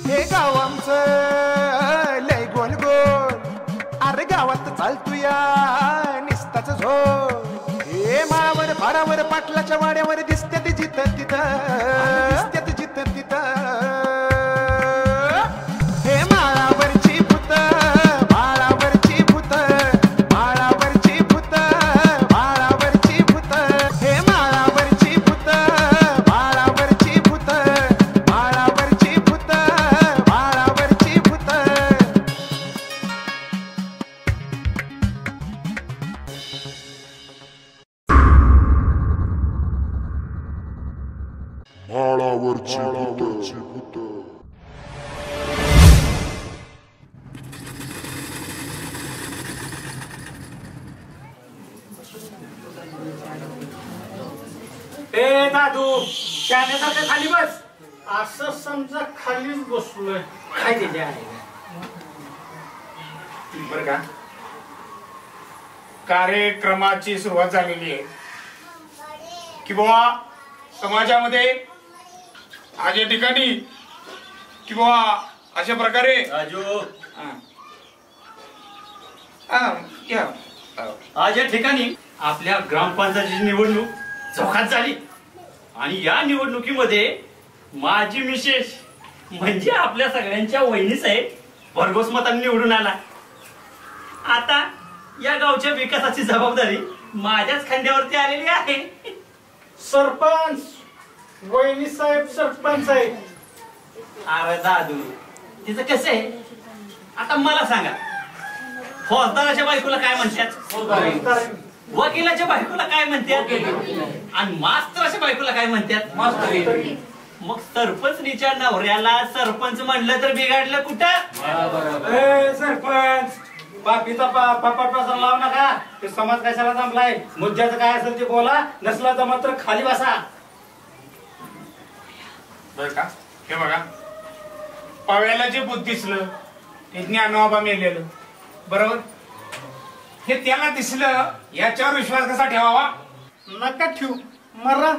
हे गाव आमचं लय गोल गोल, अरे गावात चालतूया निस्ताच झोल. हे माळावर फारावर पाटलाच्या वाड्यावर दिसत्यात जिथं तिथं, दिसत्यात जिथं तिथं. हे माळावरची भूत, माळावरची भूत, माळावरची भूत, माळावरची भूत. हे माळावरची भूत, माळावरची भूत, माळावरची भूत, माळावरची भूत. माळावरची भूत. ए दादू, शाळेसारखं खाली बस. असं समजा खालीच बसलोय. काय त्याच्या आहे बर का, कार्यक्रमाची सुरुवात झालेली आहे की बाबा समाजामध्ये आज या ठिकाणी कि बाबा अशा प्रकारे आज या ठिकाणी आपल्या ग्रामपंचायतीची निवडणूक चौकात झाली आणि या निवडणुकीमध्ये माझी मिसेस म्हणजे आपल्या सगळ्यांच्या वहिनी साहेब भरघोस मतांनी निवडून आला. आता या गावच्या विकासाची जबाबदारी माझ्याच खांद्यावरती आलेली आहे. सरपंच वहिनी साहेब सरपंच आहे. अरे दादू, तिचं कसं आहे आता मला सांगा, फौजदाराच्या बायकोला काय म्हणतात, वकिलाच्या बायकोला काय म्हणतात, आणि मास्तराच्या बायकोला काय म्हणतात, मास्तरी. मग सरपंचनीच्या नवऱ्याला सरपंच म्हणलं तर बिघडलं कुठं? सरपंच बाकीचा पापड प्रसार लावू नका. ते समाज कशाला जमलाय, मुद्द्याचं काय असेल ते बोला, नसला जमत तर खाली बसा. बर का, हे बघा, पव्याला जे बुद्ध दिसलं ते ज्ञानोबा मेलेलं बरोबर. हे त्याला दिसलं, याच्यावर विश्वास कसा ठेवावा? नका ठेवू, मरा.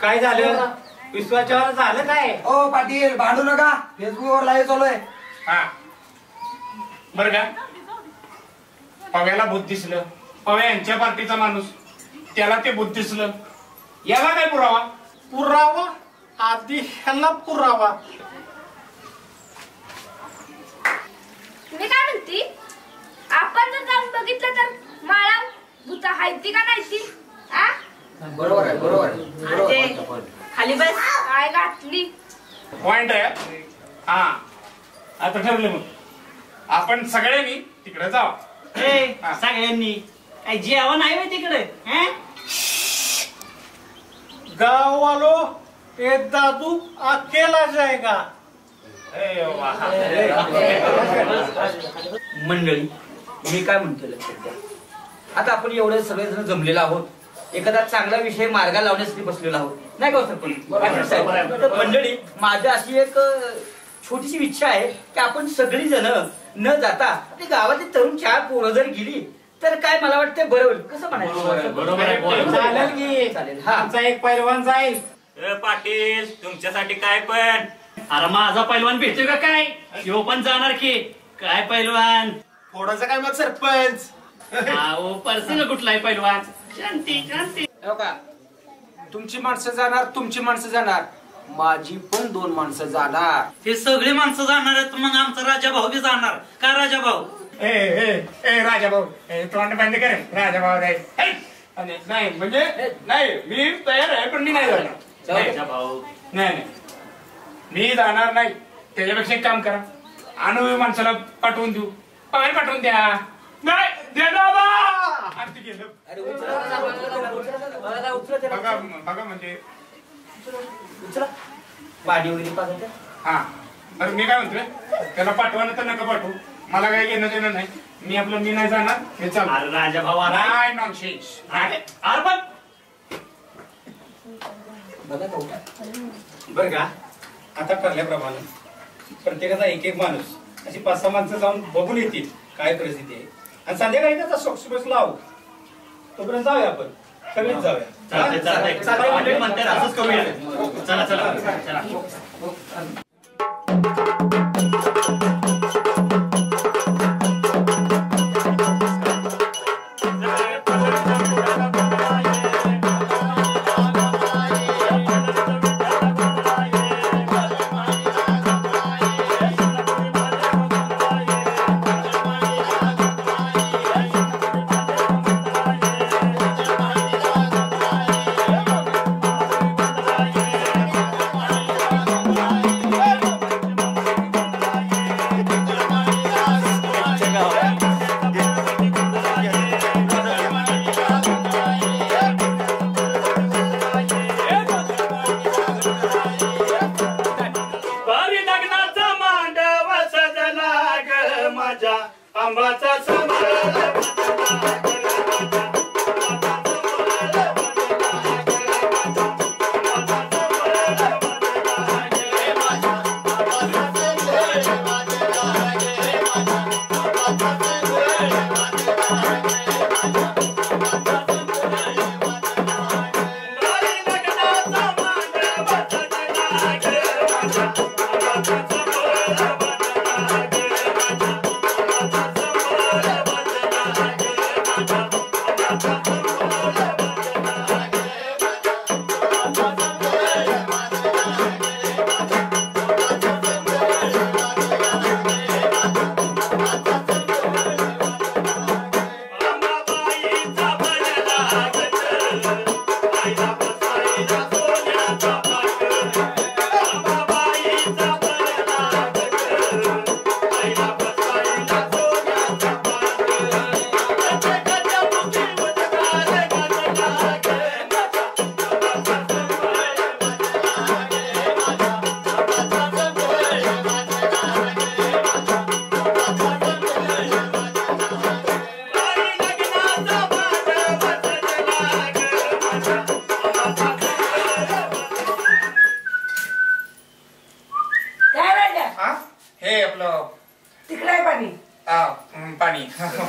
काय झालं, विश्वासावर झालं काय? ओ पाटील भांडू नका, फेसबुकवर लाईव्ह चालू आहे. हा बर का, पव्याला बुद्ध दिसलं, पव्या यांच्या पार्टीचा माणूस, त्याला ते बुद्ध दिसलं, याला काय पुरावा? पुरावा आधी ह्याला पुरावा. मी काय म्हणते, आपण जर जाऊन बघितलं तर माळा भूत हायती का नाही ती? बरोबर आहे, बरोबर आहे. खाली बस. काय घातली पॉइंट आहे. हा आता ठरलं, मग आपण सगळ्यांनी तिकडे जाऊ. सगळ्यांनी काय जेवण आहे माहिती तिकडे? गाव वालो ये दादू अकेला जाएगा. मंडळी, मी काय म्हणतो लक्षात द्या, आता आपण एवढे सगळेजण जमलेलो आहोत, एखादा चांगला विषय मार्गाला लावण्यासाठी बसलेलो आहोत, नाही का सरपंच? तर मंडळी, माझी अशी एक छोटीशी इच्छा आहे की आपण सगळी जण न जाता ते गावातील तरुण 4 पोरं जर गेली तर काय मला वाटतं बरं होईल. कसं म्हणायचं? चालेल की? चालेल. आमचा एक पैलवान जाईल. पाटील, तुमच्यासाठी काय पण? अरे माझा पैलवान भेटतोय का काय? ह्यो पण जाणार की काय पैलवान? थोडंसं काय मग सरपंच? अहो पर्सनल कुठलाय पैलवान? शांती शांती. हो का, तुमची माणसं जाणार, तुमची माणसं जाणार, माझी पण 2 माणसं जाणार. हे सगळे माणसं जाणार आहेत, मग आमचा राजा भाऊ बी जाणार का? राजा भाऊ राजा भाऊ तोंड बंद करे. राजा भाऊ नाही म्हणजे नाही, मी तयार आहे पण मी नाही जाणार. राजा भाऊ नाही, मी जाणार नाही. त्याच्यापेक्षा एक काम करा, अनुभवी माणसाला पाठवून देऊ, पगार पाठवून द्या. नाही देणार बघा म्हणजे पाणी वगैरे पाहत. हा बरं, मी काय म्हणतोय, त्याला पाठवा ना तर नका पाठवू, मला काही घेणं देणं नाही. मी नाही जाणार, मी चालू. राजा भाऊ नाही नॉनसेन्स. बर का, आता ठरल्याप्रमाणे प्रत्येकाचा एक माणूस अशी 5-6 माणसं जाऊन बघून येतील काय परिस्थिती आहे, आणि संध्याकाळी त्याचा सोक्सबस लावू. तोपर्यंत जाऊया आपण. सगळेच जाऊया. चालतंय मंडळी म्हणतात असंच करूया. चला चला चला.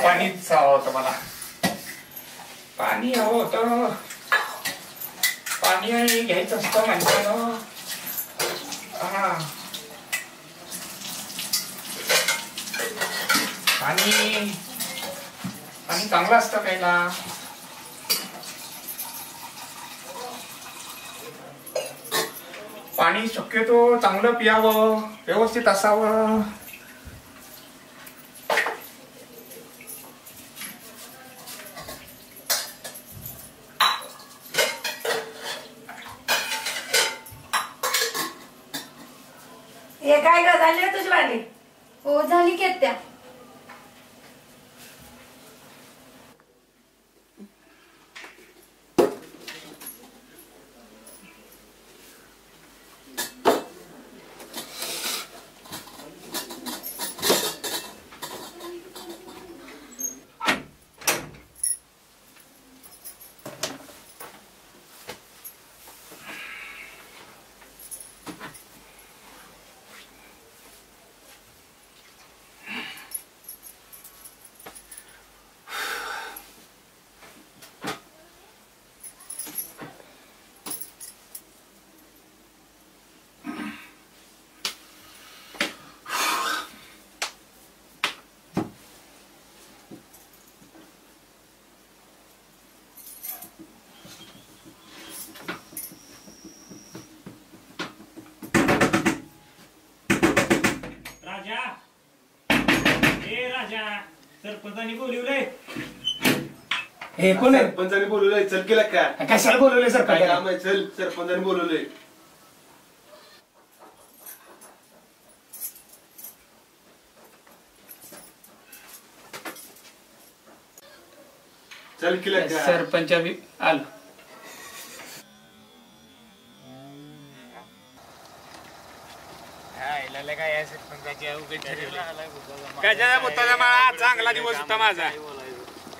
पाणीच हवं होतं मला. पाणी हवं होतं. पाणी घ्यायचं असतं माणसानं. हा पाणी पाणी चांगलं असतं प्यायला. पाणी शक्यतो चांगलं पियावं, व्यवस्थित असावं. हे काय ग झाली तुझी भांडी? हो झाली की त्या. सरपंचांनी बोलवलंय. हे कोण आहे? सरपंचाने बोलवलंय. चल केला का? कशाला बोलवलंय सरपंच? काम आहे. चल सरपंचाने बोलवलंय. चल केला का? सरपंच आलो. चांगला दिवस होता माझा.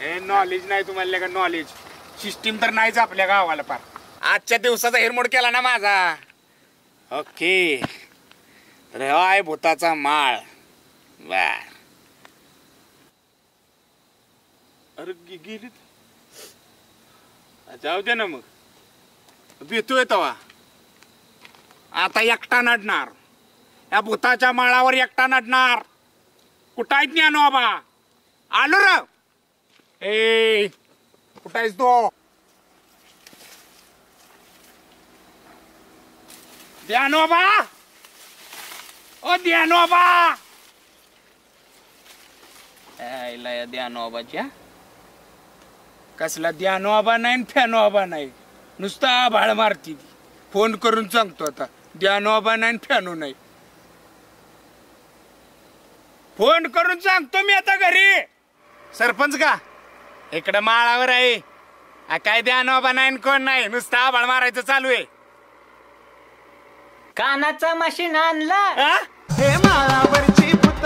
हे नॉलेज नाही तुम्हाला का? नॉलेज सिस्टीम तर नाहीच आपल्या गावाला. पार आजच्या दिवसाचा हेरमोड केला ना माझा. ओके रे आहे भूताचा माळ. बर अरे गेली जाऊ दे ना मग भेटूय तवा आता एकटा नडणार या भूताच्या माळावर एकटा नडणार कुठं आहेत ज्ञानोबा आलो र ए कुठं आहेस तो ज्ञानोबा ओ ज्ञानोबा यायला या ज्ञानोबाच्या कसला ज्ञानोबा नाही फॅनोबा नाही नुसता आभाळ मारती ती फोन करून सांगतो आता ज्ञानोबा नाही फॅनो नाही फोन करून सांगतो मी आता घरी सरपंच का इकडं माळावर आहे काय ज्ञानोबा नाही कोण नाही नुसता आभाळ मारायचं चालू आहे कानाचा मशीन आणला हे माळावरची भूत